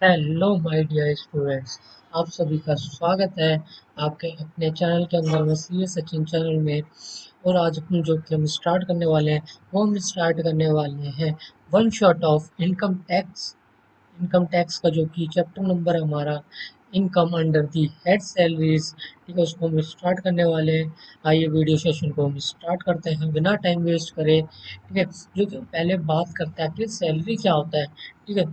Hello my dear students. आप सभी का स्वागत है आपके अपने चैनल के अंदर में सी सचिन चैनल में। और आज अपन जो कि हम स्टार्ट करने वाले हैं वो हम स्टार्ट करने वाले हैं one shot of income tax का जो कि चैप्टर नंबर है हमारा income under the head salaries. ठीक है, उसको हम स्टार्ट करने वाले हैं। आइए वीडियो सेशन को हम स्टार्ट करते हैं बिना टाइम वेस्ट करे। ठीक है, जो कि पहले बात करते हैं कि सैलरी क्या होता है। ठीक है,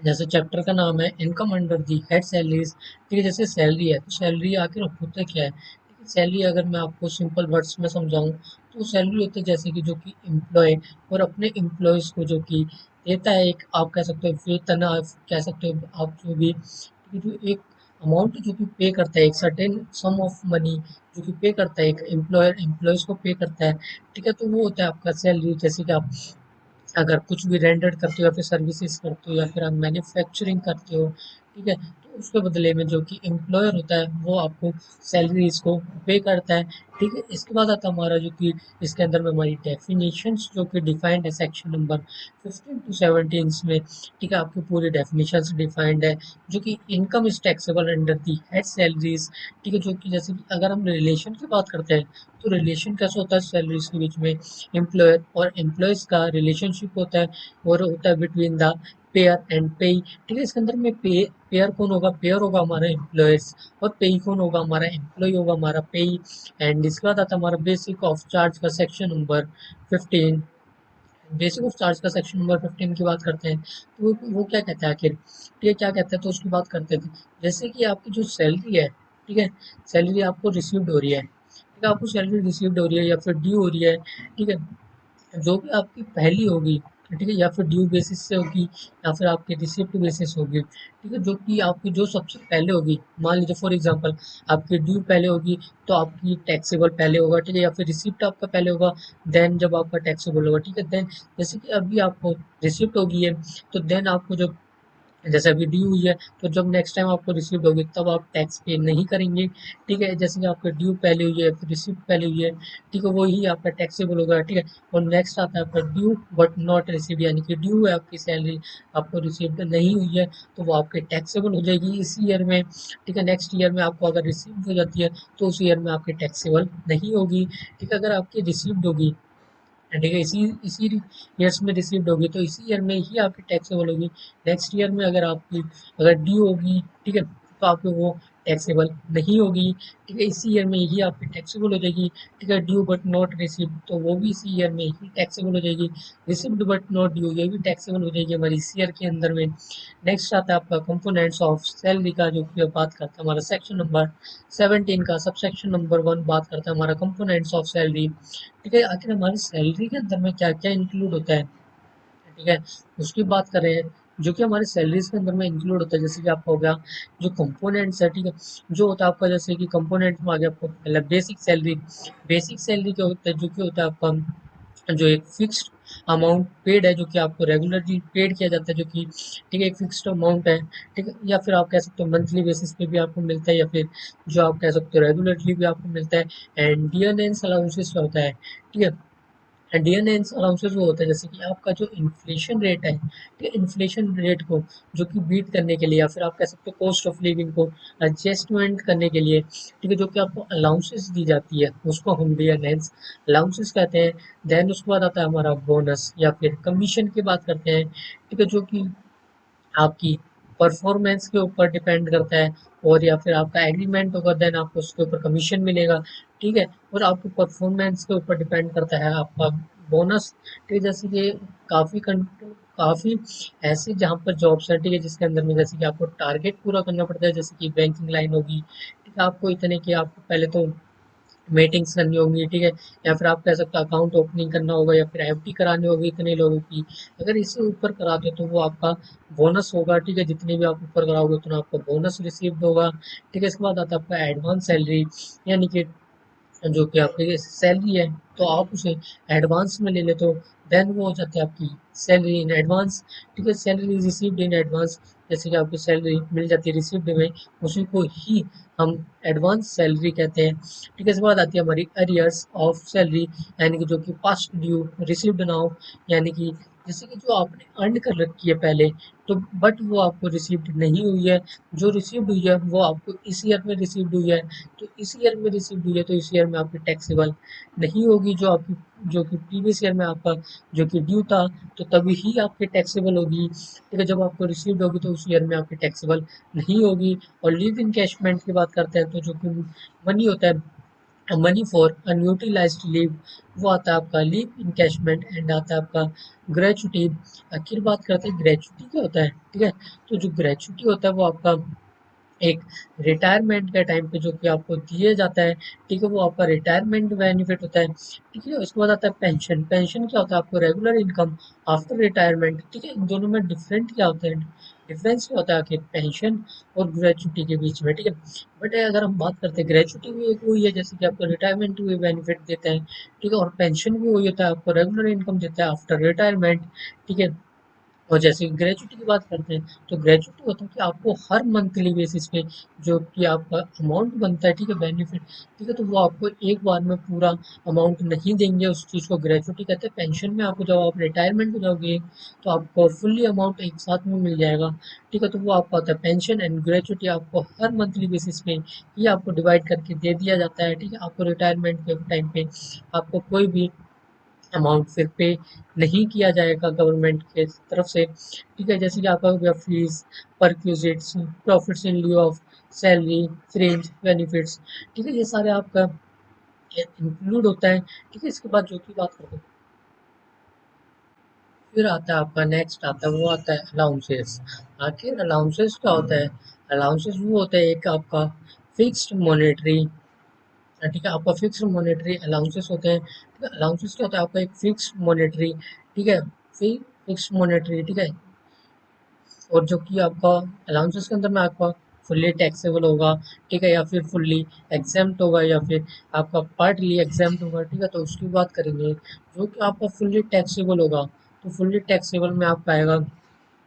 जैसे चैप्टर का नाम है income under the head salaries. ठीक है, जैसे सैलरी है तो सैलरी आखिर होता क्या है। ठीक है, सैलरी अगर मैं आपको सिंपल वर्ड्स में समझाऊं तो सैलरी होती है जैसे कि जो कि एम्प्लॉय और अपने एम्प्लॉयज को जो कि देता है, एक आप कह सकते हो वेतन, आप कह सकते हो आप जो भी, ठीक है, जो एक अमाउंट जो कि पे करता है, एक सर्टेन सम ऑफ मनी जो कि पे करता है, एक एम्प्लॉयर एम्प्लॉयज को पे करता है। ठीक है, तो वो होता है आपका सैलरी। जैसे कि आप अगर कुछ भी रेंडर करते हो या फिर सर्विसेज करते हो या फिर आप मैन्युफैक्चरिंग करते हो, ठीक है, तो उसके बदले में जो कि एम्प्लॉयर होता है वो आपको सैलरी इसको पे करता है। ठीक है, इसके बाद आता है हमारा जो कि इसके अंदर में हमारी डेफिनेशंस जो कि डिफाइंड है सेक्शन नंबर 15 टू 17 में। ठीक है, आपकी पूरी डेफिनेशंस डिफाइंड है जो कि income is taxable under the head salaries. ठीक है, जो कि जैसे कि अगर हम रिलेशन की बात करते हैं तो रिलेशन कैसे होता है सैलरीज के बीच में, एम्प्लॉयर और एम्प्लॉयज का रिलेशनशिप होता है और होता है बिटवीन द पेयर एंड पेई। ठीक है, इसके अंदर में पेयर कौन होगा, पेयर होगा हमारा एम्प्लॉयर्स और पेई कौन होगा, हमारा एम्प्लॉय होगा, हमारा पेई। एंड इसके बाद आता है हमारा बेसिक ऑफ चार्ज का section number 15। Basic of charge का सेक्शन नंबर 15 की बात करते हैं तो वो क्या कहता है आखिर, ठीक है, क्या कहता है तो उसकी बात करते थे। जैसे कि आपकी जो सैलरी है, ठीक है, सैलरी आपको रिसीव्ड हो रही है, ठीक है, आपको सैलरी रिसीव्ड हो रही है या फिर ड्यू हो रही है। ठीक है, जो भी आपकी पहली होगी, ठीक है, या फिर ड्यू बेसिस से होगी या फिर आपकी रिसिप्ट बेसिस होगी। ठीक है, जो कि आपकी जो सबसे पहले होगी, मान लीजिए फॉर एग्जांपल आपकी ड्यू पहले होगी तो आपकी टैक्सेबल पहले होगा। ठीक है, या फिर रिसिप्ट आपका पहले होगा देन जब आपका टैक्सेबल होगा। ठीक है, देन जैसे कि अभी आपको रिसिप्ट होगी है तो देन आपको जब जैसे अभी ड्यू हुई है तो जब नेक्स्ट टाइम आपको रिसीव्ड होगी तब आप टैक्स पे नहीं करेंगे। ठीक है, जैसे कि आपका ड्यू पहले हुई है फिर रिसीव्ड पहले हुई है, ठीक है, वही आपका टैक्सेबल होगा। ठीक है, और नेक्स्ट आता है आपका ड्यू बट नॉट रिसीव्ड, यानी कि ड्यू है आपकी सैलरी, आपको रिसीव्ड नहीं हुई है तो वो आपके टैक्सेबल हो जाएगी इस ईयर में। ठीक है, नेक्स्ट ईयर में आपको अगर रिसीव्ड हो जाती है तो उस ईयर में आपकी टैक्सेबल नहीं होगी। ठीक है, अगर आपकी रिसीव्ड होगी, ठीक है, इसी इसी ईयर्स में रिसीव्ड होगी तो इसी ईयर में ही आपकी टैक्सेबल होगी। नेक्स्ट ईयर में अगर आपकी अगर ड्यू होगी, ठीक है, तो आपको वो टैक्सेबल नहीं होगी। ठीक है, इसी ईयर में ही आपकी टैक्सेबल हो जाएगी। ठीक है, ड्यू बट नॉट रिसीव्ड तो वो भी इसी ईयर में ही टैक्सेबल हो जाएगी। रिसीव्ड बट नॉट ड्यू ये भी टैक्सेबल हो जाएगी हमारी इसी ईयर के अंदर में। नेक्स्ट आता है आपका कंपोनेंट्स ऑफ सैलरी का, जो कि अब बात करता है हमारा सेक्शन नंबर 17 का। सब सेक्शन नंबर 1 बात करता है हमारा कंपोनेंट्स ऑफ सैलरी। ठीक है, आखिर हमारी सैलरी के अंदर में क्या क्या इंक्लूड होता है, ठीक है, उसकी बात करें जो कि हमारी सैलरीज के अंदर में इंक्लूड होता है। जैसे कि आपका हो गया जो कंपोनेंट्स है, ठीक है, जो होता है आपका, जैसे कि कंपोनेंट में आ गया आपको पहले बेसिक सैलरी। बेसिक सैलरी क्या होता है, जो कि होता है आपका जो एक फिक्स्ड अमाउंट पेड है, जो कि आपको रेगुलरली पेड किया जाता है, जो कि ठीक है एक फिक्स्ड अमाउंट है। ठीक है, या फिर आप कह सकते हो मंथली बेसिस पे भी आपको मिलता है या फिर जो आप कह सकते हो रेगुलरली भी आपको मिलता है। एंड डियरनेंस अलाउंसेस होता है। ठीक है, डीएनएस अलाउंसेस वो होता है जैसे कि आपका जो इन्फ्लेशन रेट है, ठीक है, इन्फ्लेशन रेट को जो कि बीट करने के लिए या फिर आप कह सकते हो कॉस्ट ऑफ लिविंग को एडजस्टमेंट करने के लिए, ठीक है, जो कि आपको अलाउंसेस दी जाती है उसको हम डीएनएस अलाउंसेस कहते हैं। देन उसके बाद आता है हमारा बोनस या फिर कमीशन की बात करते हैं। ठीक है, जो कि आपकी परफॉर्मेंस के ऊपर डिपेंड करता है और या फिर आपका एग्रीमेंट होगा देन आपको उसके ऊपर कमीशन मिलेगा। ठीक है, और आपकी परफॉर्मेंस के ऊपर डिपेंड करता है आपका बोनस। ठीक है, जैसे कि काफ़ी काफ़ी ऐसे जहाँ पर जॉब्स हैं, ठीक है, जिसके अंदर में जैसे कि आपको टारगेट पूरा करना पड़ता है, जैसे कि बैंकिंग लाइन होगी। ठीक है, आपको इतने की आपको पहले तो मीटिंग्स करनी होंगी, ठीक है, या फिर आप कह सकते हो अकाउंट ओपनिंग करना होगा या फिर एफडी करानी होगी इतने लोगों की। अगर इससे ऊपर कराते हो तो वो आपका बोनस होगा। ठीक है, जितने भी आप ऊपर कराओगे उतना आपका बोनस रिसीव होगा। ठीक है, इसके बाद आता है आपका एडवांस सैलरी, यानी कि जो कि आपकी सैलरी है तो आप उसे एडवांस में ले लेते हो, देन वो हो जाती है आपकी सैलरी इन एडवांस। ठीक है, सैलरी रिसीव्ड इन एडवांस, जैसे कि आपकी सैलरी मिल जाती है रिसीव्ड में, उसी को ही हम एडवांस सैलरी कहते हैं। ठीक है, इसके बाद आती है हमारी अरियर्स ऑफ सैलरी, यानी कि जो कि पास्ट ड्यू रिसीव्ड नाउ, यानी कि जैसे कि जो आपने अर्न कर रखी है पहले, तो बट वो आपको रिसीव्ड नहीं हुई है। जो रिसीव्ड हुई है वो आपको इस ईयर में रिसीव्ड हुई है, तो इस ईयर में रिसीव्ड हुई है तो इस ईयर में आपकी टैक्सेबल नहीं होगी। जो कि प्रीवियस ईयर में आपका जो कि ड्यू था, तो तभी ही आपकी टैक्सेबल होगी। ठीक है, जब आपको रिसीव्ड होगी तो उस ईयर में आपकी टैक्सेबल नहीं होगी। और लीव इनकैशमेंट की बात करते हैं तो जो कि मनी होता है, मनी फॉर अनयूटिलाइज्ड लीव, वो आता है आपका लीव इनकैशमेंट। एंड आता है आपका ग्रेचुटी। आखिर बात करते हैं ग्रेचुटी क्या होता है। ठीक है, तो जो ग्रेचुटी होता है वो आपका एक रिटायरमेंट के टाइम पे जो कि आपको दिए जाता है। ठीक है, वो आपका रिटायरमेंट बेनिफिट होता है। ठीक है, उसके बाद आता है पेंशन। पेंशन क्या होता है, आपको रेगुलर इनकम आफ्टर रिटायरमेंट। ठीक है, इन दोनों में डिफरेंट क्या होता है, डिफरेंस क्या होता है आखिर पेंशन और ग्रेचुटी के बीच में। ठीक है, बट अगर हम बात करते हैं, ग्रेचुटी भी एक वही है जैसे कि आपको रिटायरमेंट भी बेनिफिट देता है। ठीक है, और पेंशन भी वही होता है, आपको रेगुलर इनकम देता है आफ्टर रिटायरमेंट। ठीक है, और जैसे ग्रेचुटी की बात करते हैं, तो ग्रेचुटी होता है कि आपको हर मंथली बेसिस पे जो कि आपका अमाउंट बनता है, ठीक है, बेनिफिट। ठीक है, तो वो आपको एक बार में पूरा अमाउंट नहीं देंगे, उस चीज़ को ग्रेचुटी कहते हैं। पेंशन में आपको जब आप रिटायरमेंट हो जाओगे तो आपको फुल्ली अमाउंट एक साथ में मिल जाएगा। ठीक है, तो वो आपका होता है पेंशन। एंड ग्रेचुटी आपको हर मंथली बेसिस पे ही आपको डिवाइड करके दे दिया जाता है। ठीक है, आपको रिटायरमेंट के टाइम पे आपको कोई भी अमाउंट फिर पे नहीं किया जाएगा गवर्नमेंट के तरफ से। ठीक है, जैसे कि आपका हो गया fees, perquisites, profits in लिeu of salary, fringe benefits. ठीक है, ये सारे आपका इंक्लूड होता है। ठीक है, इसके बाद जो की बात करते हैं, फिर आता है आपका नेक्स्ट आता है, वो आता है अलाउंसेस। आखिर अलाउंसेस क्या होता है, अलाउंसेस वो होता है एक आपका फिक्स्ड मॉनेटरी। ठीक है, आपका फिक्स मॉनेटरी अलाउंसेस होते हैं। ठीक है, अलाउंसेस क्या होता है, आपका एक फिक्स मॉनेटरी। ठीक है, फिक्स मॉनेटरी। ठीक है, और जो कि आपका अलाउंसेस के अंदर में आपका फुल्ली टैक्सेबल होगा। ठीक है, या फिर फुल्ली एग्जाम्प्ट होगा, या फिर आपका पार्टली एग्जाम्प्ट होगा। ठीक है, तो उसकी बात करेंगे। जो कि आपका फुल्ली टैक्सेबल होगा, तो फुल्ली टैक्सेबल में आपका आएगा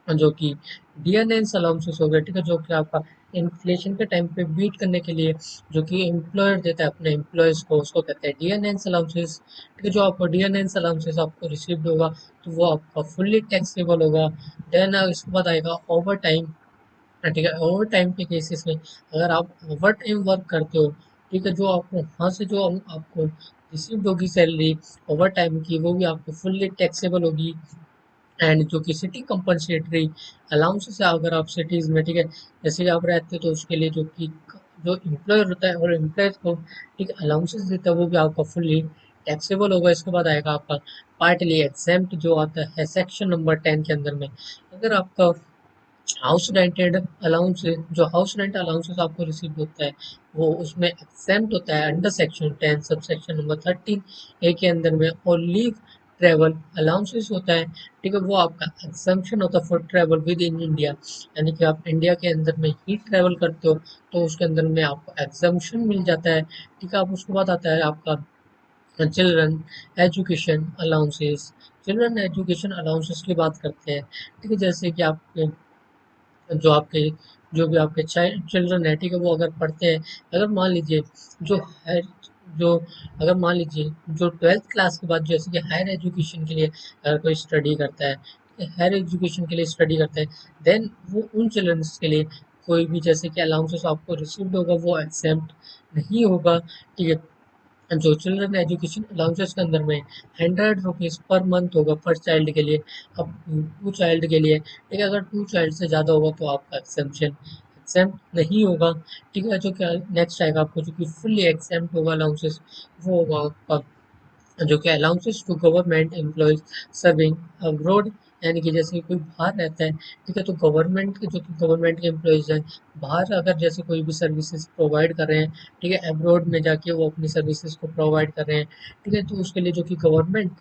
जो कि डीएनएस अलाउंसेस हो गए। ठीक है, जो कि आपका इन्फ्लेशन के टाइम पे बीट करने के लिए जो कि एम्प्लॉयर देता है अपने एम्प्लॉयज को, उसको कहते हैं डीएनएस अलाउंसेस। ठीक है, जो आपको डीएनएस अलाउंसेस आपको रिसीव्ड होगा तो वो आपका फुल्ली टैक्सेबल होगा। देन इसके बाद आएगा ओवर टाइम। ठीक है, ओवर टाइम के केसेस में अगर आप ओवर टाइम वर्क करते हो, ठीक है, जो आपको वहाँ से जो आपको रिसीव्ड होगी सैलरी ओवर टाइम की, वो भी आपको फुल्ली टैक्सेबल होगी। एंड जो कि सिटी कंपनसेटरी अलाउंसेस है, अगर आप सिटीज़ में, ठीक है, जैसे कि आप रहते हो तो उसके लिए जो कि जो एम्प्लॉयर होता है और एम्प्लॉयज को ठीक अलाउंसेस देता है, वो भी आपका फुल्ली टैक्सेबल होगा। इसके बाद आएगा आपका पार्टली एग्जेम्प्ट जो आता है सेक्शन नंबर 10 के अंदर में। अगर आपका हाउस रेंटेड अलाउंस, जो हाउस रेंट अलाउंसेस आपको रिसीव होता है, वो उसमें एग्जेम्प्ट होता है under section 10 sub section number 13 ए के अंदर में। और लीव ट्रेवल अलाउंसेस होता है, ठीक है, वो आपका एग्जम्पशन होता है for travel with in India. यानी कि आप इंडिया के अंदर में ही ट्रेवल करते हो तो उसके अंदर में आपको एग्जम्पशन मिल जाता है। ठीक है, आप उसके बाद आता है आपका children education allowances. Children education allowances की बात करते हैं। ठीक है, जैसे कि आपके जो आपके जो भी आपके चाइल्ड चिल्ड्रन है, ठीक है, वो अगर पढ़ते हैं, अगर मान लीजिए जो है जो अगर मान लीजिए जो 12th क्लास के बाद जैसे कि हायर एजुकेशन के लिए अगर कोई स्टडी करता है, हायर एजुकेशन के लिए स्टडी करता है, देन वो उन चिल्ड्रंस के लिए कोई भी जैसे कि अलाउंसेस आपको रिसीव्ड होगा वो एक्सेप्ट नहीं होगा। ठीक है, जो चिल्ड्रन एजुकेशन अलाउंसेस के अंदर में 100 रुपीज़ पर मंथ होगा पर चाइल्ड के लिए। अब टू चाइल्ड के लिए, ठीक है, अगर टू चाइल्ड से ज़्यादा होगा तो आपका एग्जेम्प्ट नहीं होगा। ठीक है, जो क्या नेक्स्ट आएगा आपको जो कि फुल्ली एग्जेम्प्ट होगा अलाउंसेस, वो होगा आपका जो कि allowances to government employees serving abroad. यानी कि जैसे कोई बाहर रहता है, ठीक है, तो गवर्नमेंट के जो कि गवर्नमेंट के एम्प्लॉयज हैं, बाहर अगर जैसे कोई भी सर्विसेज प्रोवाइड कर रहे हैं, ठीक है, अब्रॉड में जाके वो अपनी सर्विसेज को प्रोवाइड कर रहे हैं। ठीक है, तो उसके लिए जो कि गवर्नमेंट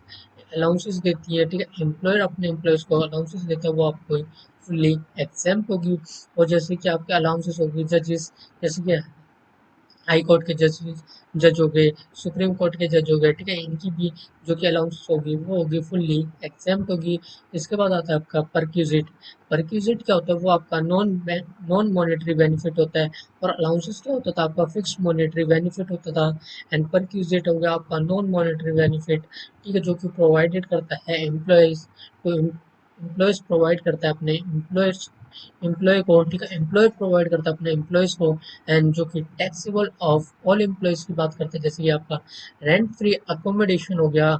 अलाउंसेस देती है, ठीक है, एम्प्लॉयर अपने एम्प्लॉयज को अलाउंसेस देता है, वो आपको फुल्ली एग्जेम्प्ट होगी। और जैसे कि आपके अलाउंसेस होगी जजेस, जैसे कि हाई कोर्ट के जज जज हो गए, सुप्रीम कोर्ट के जज हो गए, ठीक है, इनकी भी जो कि अलाउंस होगी वो होगी फुल्ली एग्जेम्प्ट होगी। इसके बाद आता है आपका परक्यूजिट। परक्यूजिट क्या होता है, वो आपका नॉन मॉनेटरी बेनिफिट होता है। और अलाउंसेस क्या होता था, आपका फिक्स मॉनेटरी बेनिफिट होता था। एंड परक्यूजिट हो गया आपका नॉन मॉनेटरी बेनिफिट। ठीक है, जो कि प्रोवाइडेड करता है एम्प्लॉयज एम्प्लॉयज प्रोवाइड करता है अपने एम्प्लॉय को, ठीक है, एम्प्लॉय प्रोवाइड करता है अपने एम्प्लॉयज को। एंड जो कि टैक्सेबल ऑफ ऑल एम्प्लॉयज की बात करते हैं, जैसे कि आपका रेंट फ्री अकोमोडेशन हो गया,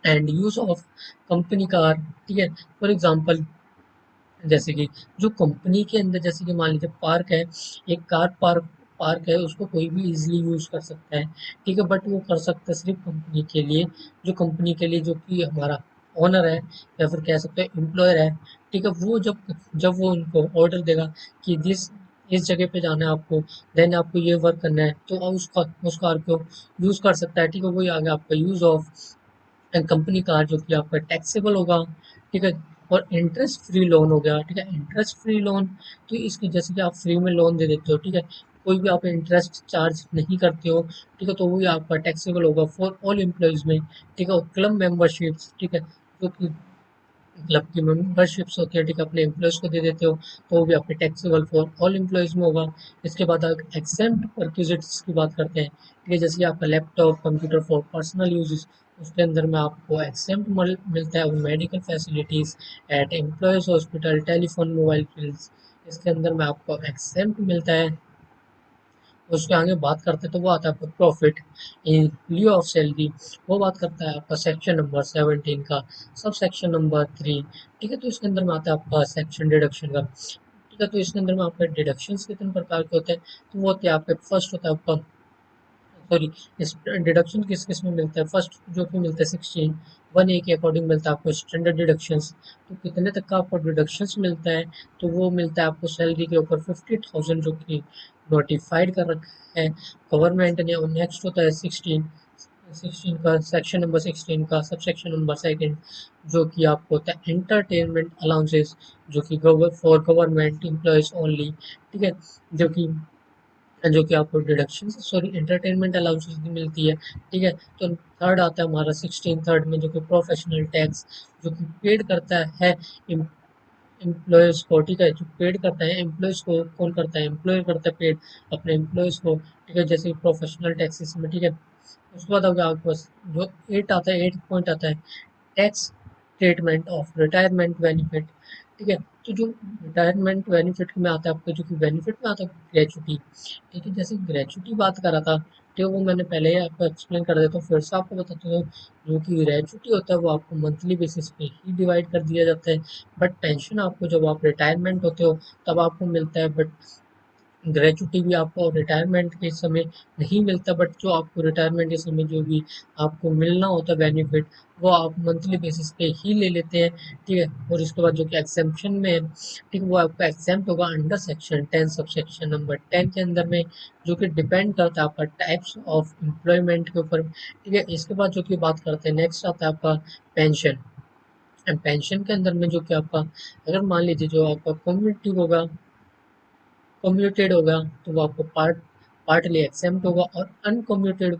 and use of company car, ठीक है। फॉर एग्जांपल, जैसे कि जो कंपनी के अंदर, जैसे कि मान लीजिए पार्क है, एक कार पार्क पार्क है, उसको कोई भी इजीली यूज कर सकता है, ठीक है, बट वो कर सकता है सिर्फ कंपनी के लिए, जो कंपनी के लिए जो कि हमारा ओनर है, या फिर कह सकते हैं एम्प्लॉयर है, ठीक है। वो जब जब वो उनको ऑर्डर देगा कि इस जगह पे जाना है आपको, देन आपको ये वर्क करना है, तो उसका उस कार को यूज कर सकता है, ठीक है। वही आ गया आपका यूज ऑफ कंपनी कार, जो कि आपका टैक्सेबल होगा, ठीक है। और इंटरेस्ट फ्री लोन हो गया, ठीक है, इंटरेस्ट फ्री लोन, तो इसकी जैसे कि आप फ्री में लोन दे देते हो, ठीक है, कोई भी आप इंटरेस्ट चार्ज नहीं करते हो, ठीक है, तो वही आपका टैक्सेबल होगा फॉर ऑल एम्प्लॉयज में, ठीक है। और क्लब मेंबरशिप्स, ठीक है, जो कि क्लब की मेंबरशिप्स होती है, ठीक है, अपने एम्प्लॉयज को दे देते हो, तो वो भी आपके टैक्सेबल फॉर ऑल एम्प्लॉयज में होगा। इसके बाद आप एक्सेम्प्ट परक्विजिट्स की बात करते हैं, ठीक है, जैसे कि आपका laptop computer for personal uses, उसके अंदर में आपको एक्सेम्प्ट मिलता है। Medical facilities eight employees hospital, telephone, mobile bills, इसके अंदर में आपको एक्सेम्प्ट मिलता है। उसके आगे बात करते हैं तो वो आता है आपका प्रॉफिट इन लिeu ऑफ सैलरी, वो बात करता है आपका सेक्शन नंबर 17 का, सब सेक्शन नंबर 3, ठीक है। तो इसके अंदर में आता है आपका सेक्शन डिडक्शन का, ठीक है। तो इसके अंदर में आपके डिडक्शंस कितने प्रकार के होते हैं, तो वो होते हैं आपके, फर्स्ट होता है आपका, सॉरी, इस डिडक्शन किस किस में मिलता है, फर्स्ट जो कि मिलता है 16 1A के अकॉर्डिंग मिलता है आपको स्टैंडर्ड डिडक्शंस। तो कितने तक का आपको डिडक्शंस मिलता है, तो वो मिलता है आपको सैलरी के ऊपर 50,000, जो कि नोटिफाइड कर रखा है गवर्नमेंट ने। और नेक्स्ट होता है 16 का, सेक्शन नंबर 16 का सब सेक्शन नंबर सेकंड, जो कि आपको होता है एंटरटेनमेंट अलाउंसेस, जो कि फॉर गवर्नमेंट एम्प्लॉयज ओनली, ठीक है, जो कि आपको डिडक्शन, सॉरी, एंटरटेनमेंट अलाउंसेस भी मिलती है, ठीक है। तो थर्ड आता है हमारा 16 थर्ड में, जो कि प्रोफेशनल टैक्स, जो कि पेड करता है एम्प्लॉयज को, ठीक है, जो पेड करता है एम्प्लॉयज को, कौन करता है, एम्प्लॉयर करता है पेड अपने एम्प्लॉयज को, ठीक है, जैसे प्रोफेशनल टैक्सेस में, ठीक है। उसके बाद हो गया आपके पास जो 8 आता है, 8 पॉइंट आता है, tax treatment of retirement benefit, ठीक है। तो जो रिटायरमेंट बेनिफिट में आता है आपको, जो कि बेनिफिट में आता है ग्रेचुटी, ठीक है, जैसे ग्रेचुटी बात कर रहा था, तो वो मैंने पहले ही आपको एक्सप्लेन कर देता हूँ, फिर से आपको बताता हूँ। जो कि ग्रेचुटी होता है वो आपको मंथली बेसिस पे ही डिवाइड कर दिया जाता है, बट पेंशन आपको जब आप रिटायरमेंट होते हो तब आपको मिलता है, बट ग्रेचुटी भी आपको रिटायरमेंट के समय नहीं मिलता, बट जो आपको रिटायरमेंट के समय जो भी आपको मिलना होता है बेनिफिट, वो आप मंथली बेसिस पे ही ले लेते हैं, ठीक है। और इसके बाद जो कि एक्सेम्पशन में है, ठीक है, वो आपका एग्जाम्प्ट होगा under section 10 sub section number 10 के अंदर में, जो कि डिपेंड करता है आपका टाइप्स ऑफ एम्प्लॉयमेंट के ऊपर, ठीक है। इसके बाद जो कि बात करते हैं, नेक्स्ट आता है आपका पेंशन। पेंशन के अंदर में जो कि आपका, अगर मान लीजिए जो आपका कम्युनिटी होगा, कम्यूटेड होगा, तो वो आपको पार्टली एक्सेम्प्ट होगा, और अनकम्यूटेड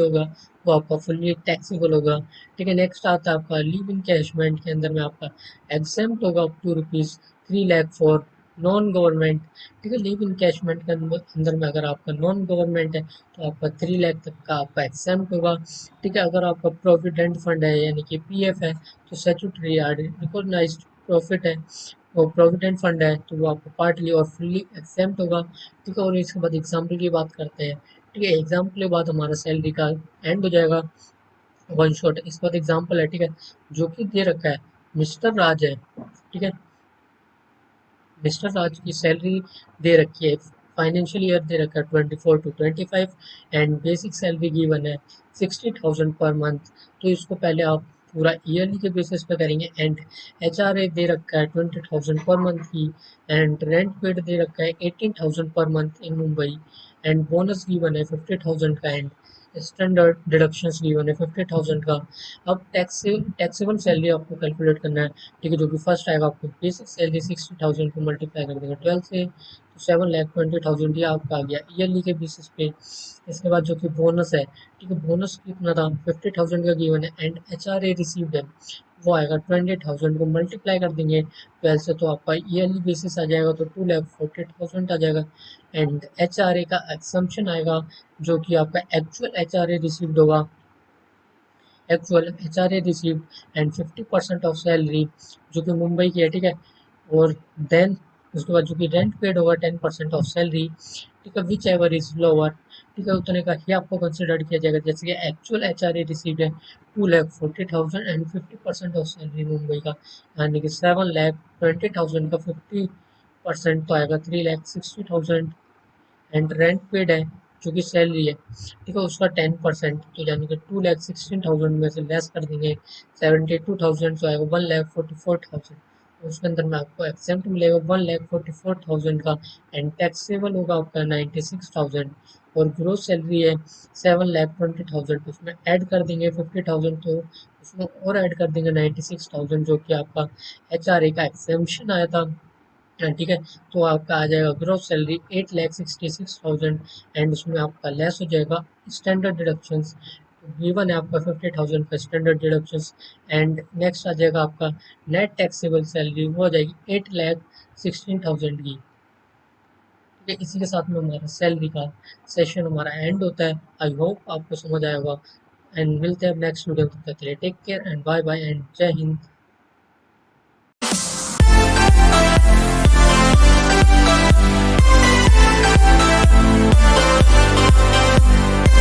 होगा, वो आपका फुल्ली टैक्सेबल होगा, ठीक है। नेक्स्ट आता है आपका लीव इनकैशमेंट के अंदर में आपका एग्जेम्प्ट होगा up to ₹3 lakh for non government, ठीक है। लीव इनकैशमेंट के अंदर में अगर आपका नॉन गवर्नमेंट है, तो आपका 3 लाख तक का आपका एग्जेम्प्ट होगा, ठीक है। अगर आपका प्रोविडेंट फंड है, यानी कि पीएफ है, तो स्टैट्यूटरी रिकॉग्नाइज्ड प्रॉफिट है, और प्रोविडेंट फंड है, तो वो आपको पार्टली और फुल्ली एक्सेप्ट होगा, ठीक है। और इसके बाद एग्जाम्पल की बात करते हैं, ठीक है, एग्जाम्पल के बाद हमारा सैलरी का एंड हो जाएगा, वन शॉट। इसके बाद एग्जाम्पल है, ठीक है, जो कि दे रखा है, मिस्टर राज है, ठीक है, मिस्टर राज की सैलरी दे रखी है, फाइनेंशियल ईयर दे रखा है 24 to 25, and basic salary given है 60,000 पर मंथ। तो इसको पहले आप पूरा ईयरली के बेसिस पे करेंगे, एंड HRA दे रखा है 20,000 पर मंथ की, एंड रेंट पेड दे रखा है 18,000 per month in Mumbai, and bonus given है 50,000 का, एंड स्टैंडर्ड डिडक्शंस गिवन है 50,000 का। अब टैक्सेबल सैलरी आपको कैलकुलेट करना है, ठीक है, जो कि फर्स्ट आएगा आपको बेसिक सैलरी 60,000 को मल्टीप्लाई कर देगा 12 से, तो 7,20,000 ये आपका आ गया ईयरली के बेसिस पे। इसके बाद जो कि बोनस है, ठीक है, बोनस कितना था, 50,000 का गिवन है, एंड HRA रिसीव्ड है, वो आएगा 20,000 को मल्टीप्लाई कर देंगे 12 से, तो आपका ईयरली बेसिस आ जाएगा, तो 2,40,000 आ जाएगा। एंड HRA का एक्सम्पशन आएगा, जो कि आपका एक्चुअल HRA रिसीव्ड होगा, actual HRA received and 50% of salary जो कि मुंबई की है, ठीक है। और देन उसके बाद जो कि रेंट पेड होगा 10% ऑफ सैलरी, ठीक है, विच एवर इज लोअर, ठीक है, उतने का ही आपको कंसिडर किया जाएगा। जैसे कि एक्चुअल HRA रिसीव्ड है 2,40,000 एंड 50% ऑफ सैलरी मुंबई का, यानी कि 7,20,000 का 50% तो आएगा 3,60,000। एंड रेंट पेड है जो कि सैलरी है, ठीक है, उसका 10%, तो यानी कि 2,16,000 में से लेस कर देंगे 72,000, तो आएगा 1,44,000। उसके अंदर में आपको एक्सेप्ट मिलेगा 1,44,000 का, एंड टैक्सेबल होगा आपका 96,000। और ग्रोस सैलरी है 7,20,000, उसमें ऐड कर देंगे 50,000, तो उसमें और ऐड कर देंगे 96,000 जो कि आपका HRA का एक्सेम्पशन आया था। ठीक है, तो आपका आ जाएगा ग्रोस सैलरी 8,66,000, एंड उसमें आपका लेस हो जाएगा स्टैंडर्ड डिडक्शंस। गिवन है आपका 50,000 का स्टैंडर्ड डिडक्शंस। एंड नेक्स्ट आ जाएगा आपका नेट टैक्सेबल सैलरी, वो हो जाएगी 8,16,000 की। ठीक है, इसी के साथ में हमारा सैलरी का सेशन हमारा एंड होता है। आई होप आपको समझ आएगा, एंड मिलते हैं नेक्स्ट वीडियो में। तब तक के लिए take care and bye bye and जय हिंद।